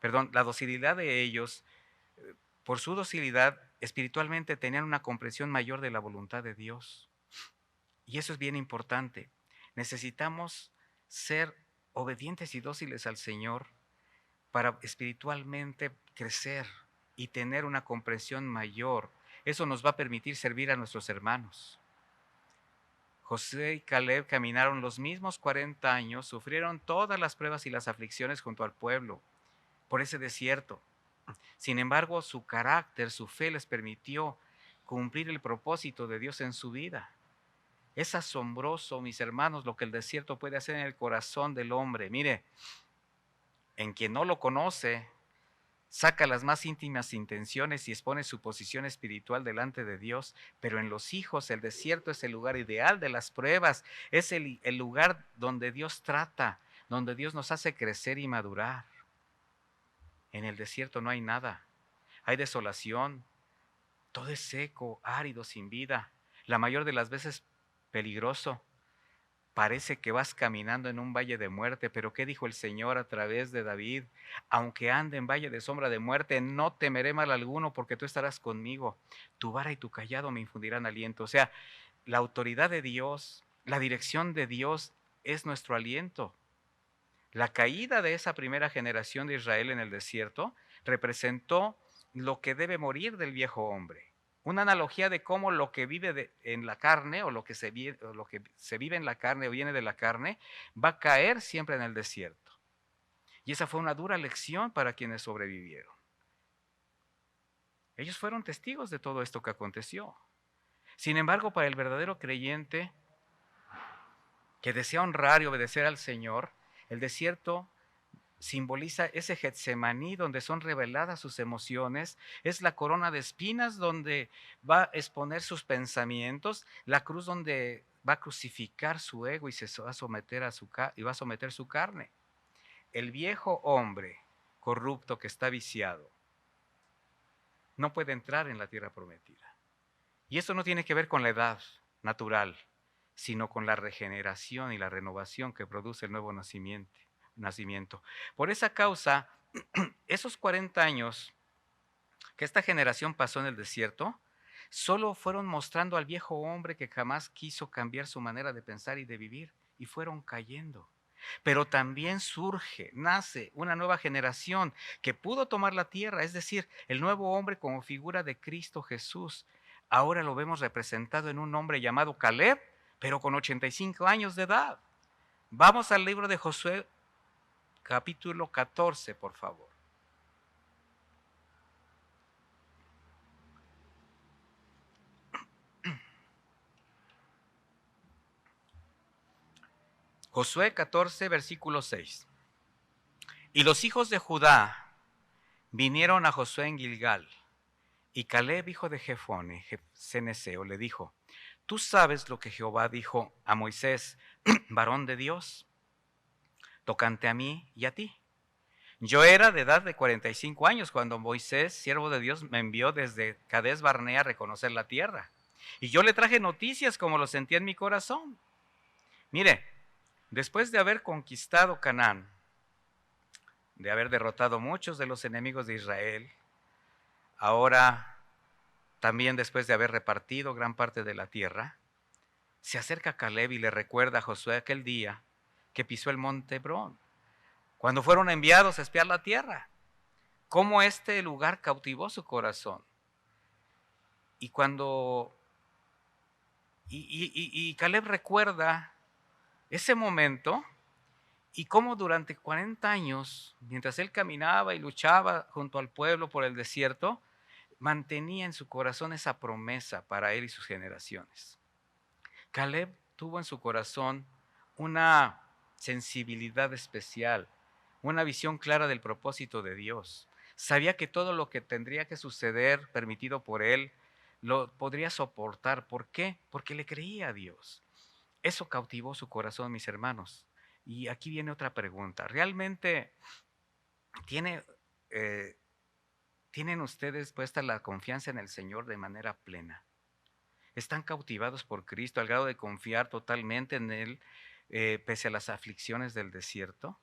la docilidad de ellos, por su docilidad espiritualmente tenían una comprensión mayor de la voluntad de Dios. Y eso es bien importante. Necesitamos ser obedientes y dóciles al Señor para espiritualmente crecer y tener una comprensión mayor. Eso nos va a permitir servir a nuestros hermanos. Josué y Caleb caminaron los mismos 40 años, sufrieron todas las pruebas y las aflicciones junto al pueblo por ese desierto. Sin embargo, su carácter, su fe les permitió cumplir el propósito de Dios en su vida. Es asombroso, mis hermanos, lo que el desierto puede hacer en el corazón del hombre. Mire, en quien no lo conoce, saca las más íntimas intenciones y expone su posición espiritual delante de Dios, pero en los hijos el desierto es el lugar ideal de las pruebas, es el lugar donde Dios trata, donde Dios nos hace crecer y madurar. En el desierto no hay nada, hay desolación, todo es seco, árido, sin vida, la mayor de las veces peligroso. Parece que vas caminando en un valle de muerte, pero ¿qué dijo el Señor a través de David? Aunque ande en valle de sombra de muerte, no temeré mal alguno, porque tú estarás conmigo. Tu vara y tu callado me infundirán aliento. O sea, la autoridad de Dios, la dirección de Dios es nuestro aliento. La caída de esa primera generación de Israel en el desierto representó lo que debe morir del viejo hombre. Una analogía de cómo lo que vive en la carne o lo que se vive en la carne o viene de la carne va a caer siempre en el desierto. Y esa fue una dura lección para quienes sobrevivieron. Ellos fueron testigos de todo esto que aconteció. Sin embargo, para el verdadero creyente que desea honrar y obedecer al Señor, el desierto simboliza ese Getsemaní donde son reveladas sus emociones, es la corona de espinas donde va a exponer sus pensamientos, la cruz donde va a crucificar su ego y se va a someter y va a someter su carne. El viejo hombre corrupto que está viciado no puede entrar en la tierra prometida. Y eso no tiene que ver con la edad natural, sino con la regeneración y la renovación que produce el nuevo nacimiento. Por esa causa, esos 40 años que esta generación pasó en el desierto, solo fueron mostrando al viejo hombre que jamás quiso cambiar su manera de pensar y de vivir, y fueron cayendo. Pero también nace una nueva generación que pudo tomar la tierra, es decir, el nuevo hombre como figura de Cristo Jesús. Ahora lo vemos representado en un hombre llamado Caleb, pero con 85 años de edad. Vamos al libro de Josué, capítulo 14, por favor. Josué 14, versículo 6. Y los hijos de Judá vinieron a Josué en Gilgal, y Caleb, hijo de Jefone, ceneseo, le dijo: tú sabes lo que Jehová dijo a Moisés, varón de Dios, tocante a mí y a ti. Yo era de edad de 45 años cuando Moisés, siervo de Dios, me envió desde Cades Barnea a reconocer la tierra. Y yo le traje noticias como lo sentía en mi corazón. Mire, después de haber conquistado Canaán, de haber derrotado muchos de los enemigos de Israel, ahora también después de haber repartido gran parte de la tierra, se acerca Caleb y le recuerda a Josué aquel día que pisó el monte Hebrón, cuando fueron enviados a espiar la tierra, cómo este lugar cautivó su corazón. Y Caleb recuerda ese momento y cómo durante 40 años, mientras él caminaba y luchaba junto al pueblo por el desierto, mantenía en su corazón esa promesa para él y sus generaciones. Caleb tuvo en su corazón una sensibilidad especial, una visión clara del propósito de Dios. Sabía que todo lo que tendría que suceder, permitido por él, lo podría soportar. ¿Por qué? Porque le creía a Dios. Eso cautivó su corazón, mis hermanos. Y aquí viene otra pregunta. ¿Realmente tienen ustedes puesta la confianza en el Señor de manera plena? ¿Están cautivados por Cristo al grado de confiar totalmente en Él pese a las aflicciones del desierto?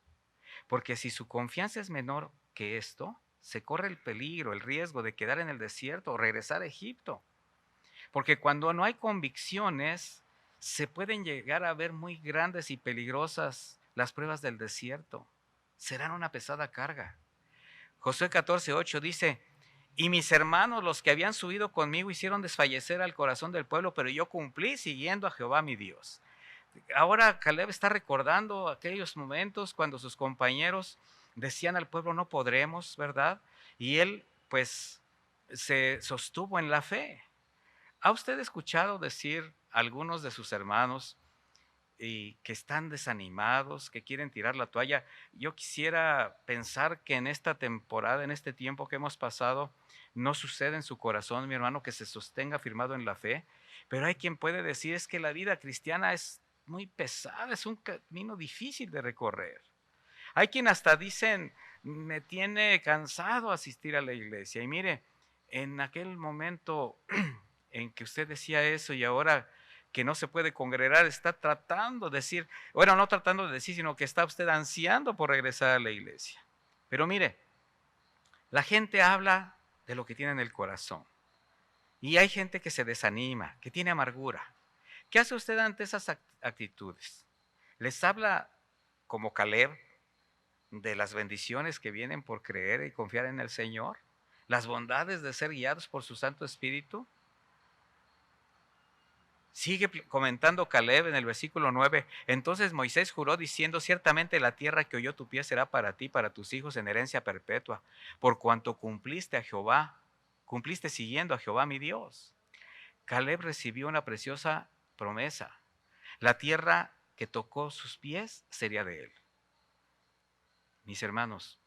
Porque si su confianza es menor que esto, se corre el peligro, el riesgo de quedar en el desierto o regresar a Egipto. Porque cuando no hay convicciones, se pueden llegar a ver muy grandes y peligrosas las pruebas del desierto. Serán una pesada carga. Josué 14:8 dice: y mis hermanos, los que habían subido conmigo, hicieron desfallecer al corazón del pueblo, pero yo cumplí siguiendo a Jehová mi Dios. Ahora Caleb está recordando aquellos momentos cuando sus compañeros decían al pueblo: no podremos, ¿verdad? Y él pues se sostuvo en la fe. ¿Ha usted escuchado decir a algunos de sus hermanos y que están desanimados, que quieren tirar la toalla? Yo quisiera pensar que en esta temporada, en este tiempo que hemos pasado, no sucede en su corazón, mi hermano, que se sostenga firmado en la fe. Pero hay quien puede decir: es que la vida cristiana es muy pesada, es un camino difícil de recorrer. Hay quien hasta dicen: me tiene cansado asistir a la iglesia. Y mire, en aquel momento en que usted decía eso y ahora que no se puede congregar, está tratando de decir, bueno, no tratando de decir, sino que está usted ansiando por regresar a la iglesia. Pero mire, la gente habla de lo que tiene en el corazón. Y hay gente que se desanima, que tiene amargura. ¿Qué hace usted ante esas actitudes? ¿Les habla como Caleb de las bendiciones que vienen por creer y confiar en el Señor? ¿Las bondades de ser guiados por su Santo Espíritu? Sigue comentando Caleb en el versículo 9. Entonces Moisés juró diciendo: ciertamente la tierra que oyó tu pie será para ti, para tus hijos en herencia perpetua, por cuanto cumpliste a Jehová cumpliste siguiendo a Jehová mi Dios. Caleb recibió una preciosa promesa. La tierra que tocó sus pies sería de él. Mis hermanos,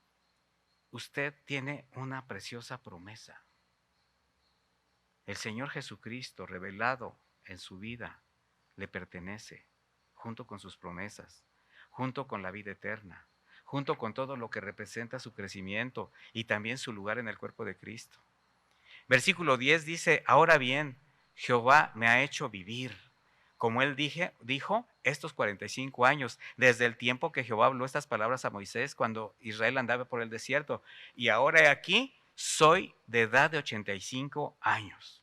usted tiene una preciosa promesa. El Señor Jesucristo revelado en su vida le pertenece, junto con sus promesas, junto con la vida eterna, junto con todo lo que representa su crecimiento y también su lugar en el cuerpo de Cristo. Versículo 10 dice, ahora bien, Jehová me ha hecho vivir, como él dijo, estos 45 años, desde el tiempo que Jehová habló estas palabras a Moisés cuando Israel andaba por el desierto. Y ahora he aquí, soy de edad de 85 años.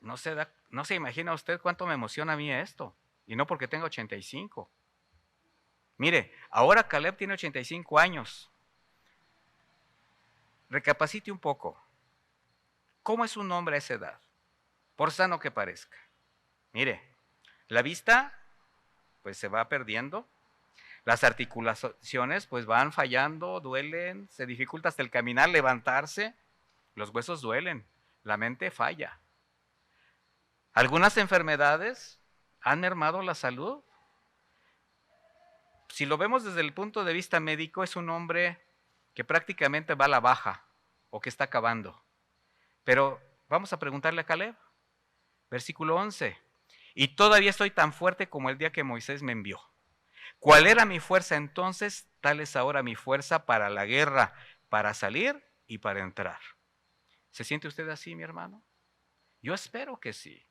No se imagina usted cuánto me emociona a mí esto. Y no porque tenga 85. Mire, ahora Caleb tiene 85 años. Recapacite un poco. ¿Cómo es un hombre a esa edad? Por sano que parezca. Mire, la vista pues se va perdiendo. Las articulaciones pues van fallando, duelen, se dificulta hasta el caminar, levantarse. Los huesos duelen, la mente falla. Algunas enfermedades han mermado la salud. Si lo vemos desde el punto de vista médico, es un hombre que prácticamente va a la baja o que está acabando. Pero vamos a preguntarle a Caleb, versículo 11. Y todavía estoy tan fuerte como el día que Moisés me envió. ¿Cuál era mi fuerza entonces? Tal es ahora mi fuerza para la guerra, para salir y para entrar. ¿Se siente usted así, mi hermano? Yo espero que sí.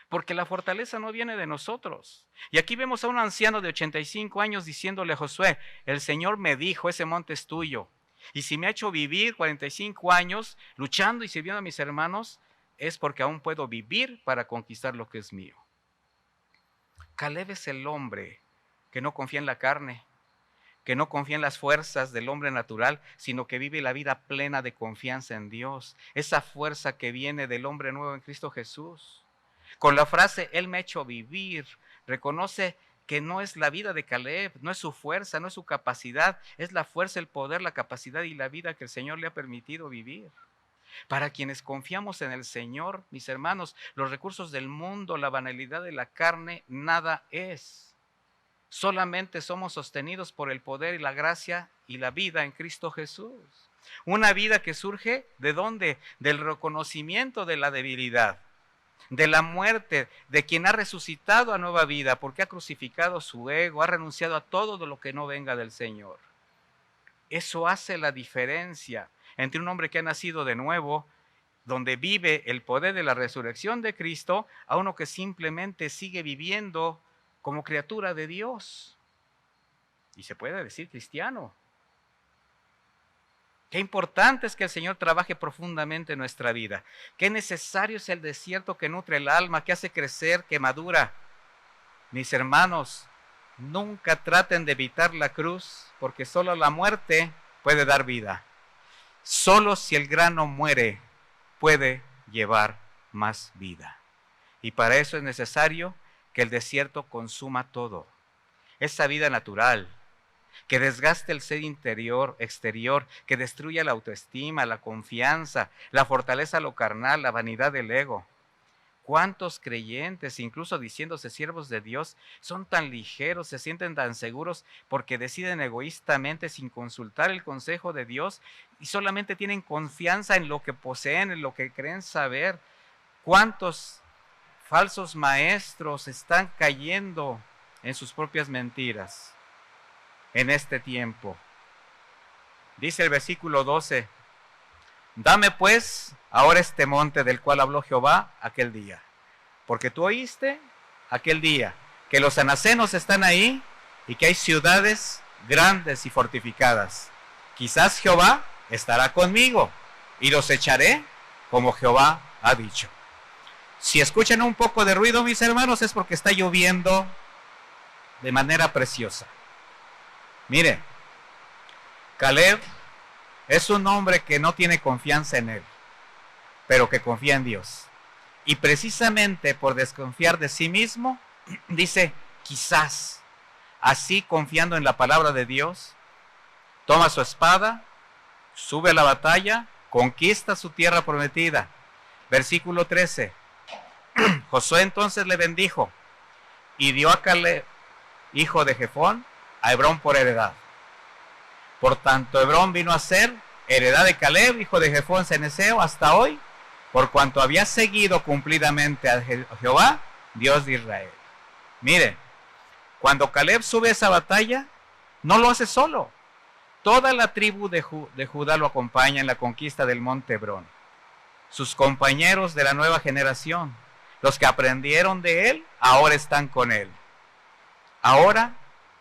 Porque la fortaleza no viene de nosotros. Y aquí vemos a un anciano de 85 años diciéndole a Josué, el Señor me dijo, ese monte es tuyo. Y si me ha hecho vivir 45 años luchando y sirviendo a mis hermanos, es porque aún puedo vivir para conquistar lo que es mío. Caleb es el hombre que no confía en la carne, que no confía en las fuerzas del hombre natural, sino que vive la vida plena de confianza en Dios. Esa fuerza que viene del hombre nuevo en Cristo Jesús. Con la frase, Él me ha hecho vivir, reconoce que no es la vida de Caleb, no es su fuerza, no es su capacidad, es la fuerza, el poder, la capacidad y la vida que el Señor le ha permitido vivir. Para quienes confiamos en el Señor, mis hermanos, los recursos del mundo, la banalidad de la carne, nada es. Solamente somos sostenidos por el poder y la gracia y la vida en Cristo Jesús. Una vida que surge ¿de dónde? Del reconocimiento de la debilidad, de la muerte, de quien ha resucitado a nueva vida, porque ha crucificado su ego, ha renunciado a todo de lo que no venga del Señor. Eso hace la diferencia entre un hombre que ha nacido de nuevo, donde vive el poder de la resurrección de Cristo, a uno que simplemente sigue viviendo como criatura de Dios. Y se puede decir cristiano. Qué importante es que el Señor trabaje profundamente en nuestra vida. Qué necesario es el desierto que nutre el alma, que hace crecer, que madura. Mis hermanos, nunca traten de evitar la cruz, porque solo la muerte puede dar vida. Solo si el grano muere, puede llevar más vida. Y para eso es necesario que el desierto consuma todo. Esa vida natural, que desgaste el ser interior, exterior, que destruya la autoestima, la confianza, la fortaleza lo carnal, la vanidad del ego. ¿Cuántos creyentes, incluso diciéndose siervos de Dios, son tan ligeros, se sienten tan seguros porque deciden egoístamente sin consultar el consejo de Dios y solamente tienen confianza en lo que poseen, en lo que creen saber? ¿Cuántos falsos maestros están cayendo en sus propias mentiras en este tiempo? Dice el versículo 12, dame pues ahora este monte del cual habló Jehová aquel día, porque tú oíste aquel día que los anacenos están ahí y que hay ciudades grandes y fortificadas. Quizás Jehová estará conmigo y los echaré como Jehová ha dicho. Si escuchan un poco de ruido, mis hermanos, es porque está lloviendo de manera preciosa. Mire, Caleb es un hombre que no tiene confianza en él, pero que confía en Dios. Y precisamente por desconfiar de sí mismo, dice, quizás, así confiando en la palabra de Dios, toma su espada, sube a la batalla conquista su tierra prometida. Versículo 13. Josué entonces le bendijo y dio a Caleb, hijo de Jefón, a Hebrón por heredad. Por tanto, Hebrón vino a ser heredad de Caleb, hijo de Jefón ceneseo, hasta hoy, por cuanto había seguido cumplidamente a Jehová, Dios de Israel. Mire, cuando Caleb sube a esa batalla, no lo hace solo. Toda la tribu de Judá lo acompaña en la conquista del monte Hebrón. Sus compañeros de la nueva generación, los que aprendieron de él, ahora están con él. Ahora,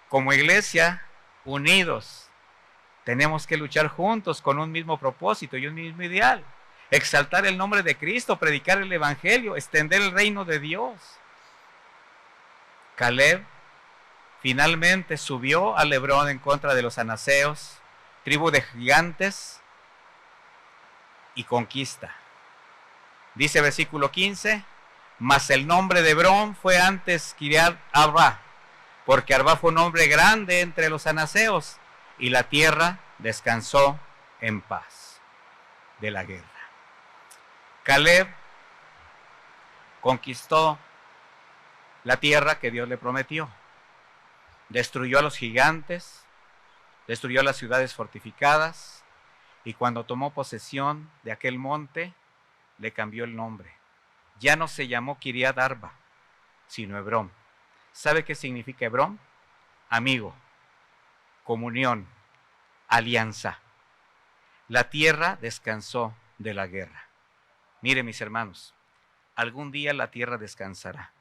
como iglesia, unidos, tenemos que luchar juntos con un mismo propósito y un mismo ideal. Exaltar el nombre de Cristo, predicar el evangelio, extender el reino de Dios. Caleb finalmente subió a Hebrón en contra de los anaseos, tribu de gigantes, y conquista. Dice versículo 15, mas el nombre de Hebrón fue antes Kiriat Arba, porque Arba fue un hombre grande entre los anaseos, y la tierra descansó en paz de la guerra. Caleb conquistó la tierra que Dios le prometió. Destruyó a los gigantes, destruyó las ciudades fortificadas, y cuando tomó posesión de aquel monte, le cambió el nombre. Ya no se llamó Kiriat Arba, sino Hebrón. ¿Sabe qué significa Hebrón? Amigo, comunión, alianza. La tierra descansó de la guerra. Mire, mis hermanos, algún día la tierra descansará,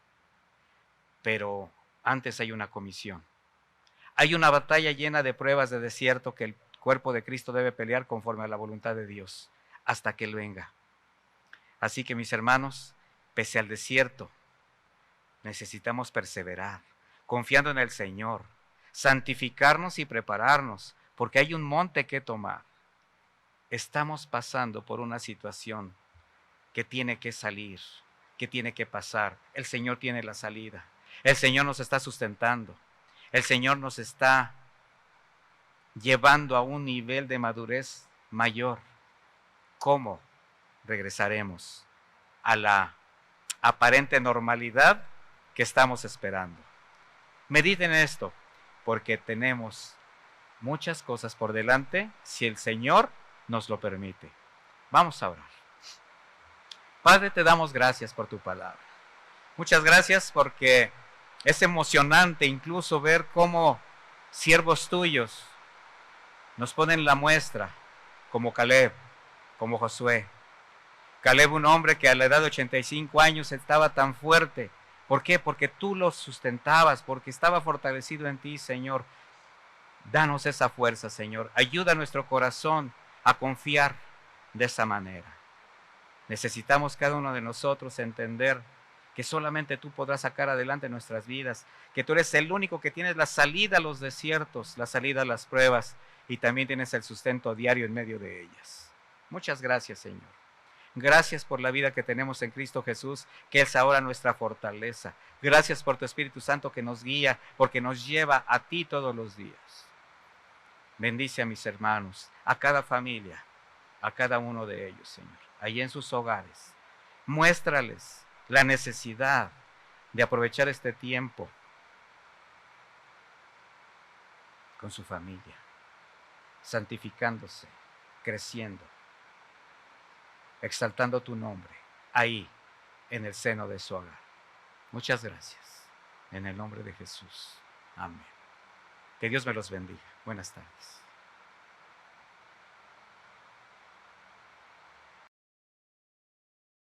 pero antes hay una comisión. Hay una batalla llena de pruebas de desierto que el cuerpo de Cristo debe pelear conforme a la voluntad de Dios, hasta que Él venga. Así que, mis hermanos, pese al desierto, necesitamos perseverar, confiando en el Señor, santificarnos y prepararnos, porque hay un monte que tomar. Estamos pasando por una situación que tiene que salir, que tiene que pasar. El Señor tiene la salida. El Señor nos está sustentando. El Señor nos está llevando a un nivel de madurez mayor. ¿Cómo regresaremos a la aparente normalidad que estamos esperando? Mediten esto, porque tenemos muchas cosas por delante si el Señor nos lo permite. Vamos a orar. Padre, te damos gracias por tu palabra. Muchas gracias porque es emocionante incluso ver cómo siervos tuyos nos ponen la muestra, como Caleb, como Josué. Caleb, un hombre que a la edad de 85 años estaba tan fuerte. ¿Por qué? Porque tú lo sustentabas, porque estaba fortalecido en ti, Señor. Danos esa fuerza, Señor. Ayuda a nuestro corazón a confiar de esa manera. Necesitamos cada uno de nosotros entender que solamente tú podrás sacar adelante nuestras vidas, que tú eres el único que tienes la salida a los desiertos, la salida a las pruebas, y también tienes el sustento diario en medio de ellas. Muchas gracias, Señor. Gracias por la vida que tenemos en Cristo Jesús, que es ahora nuestra fortaleza. Gracias por tu Espíritu Santo que nos guía, porque nos lleva a ti todos los días. Bendice a mis hermanos, a cada familia, a cada uno de ellos, Señor, allí en sus hogares. Muéstrales la necesidad de aprovechar este tiempo con su familia, santificándose, creciendo, exaltando tu nombre, ahí, en el seno de su hogar. Muchas gracias, en el nombre de Jesús. Amén. Que Dios me los bendiga. Buenas tardes.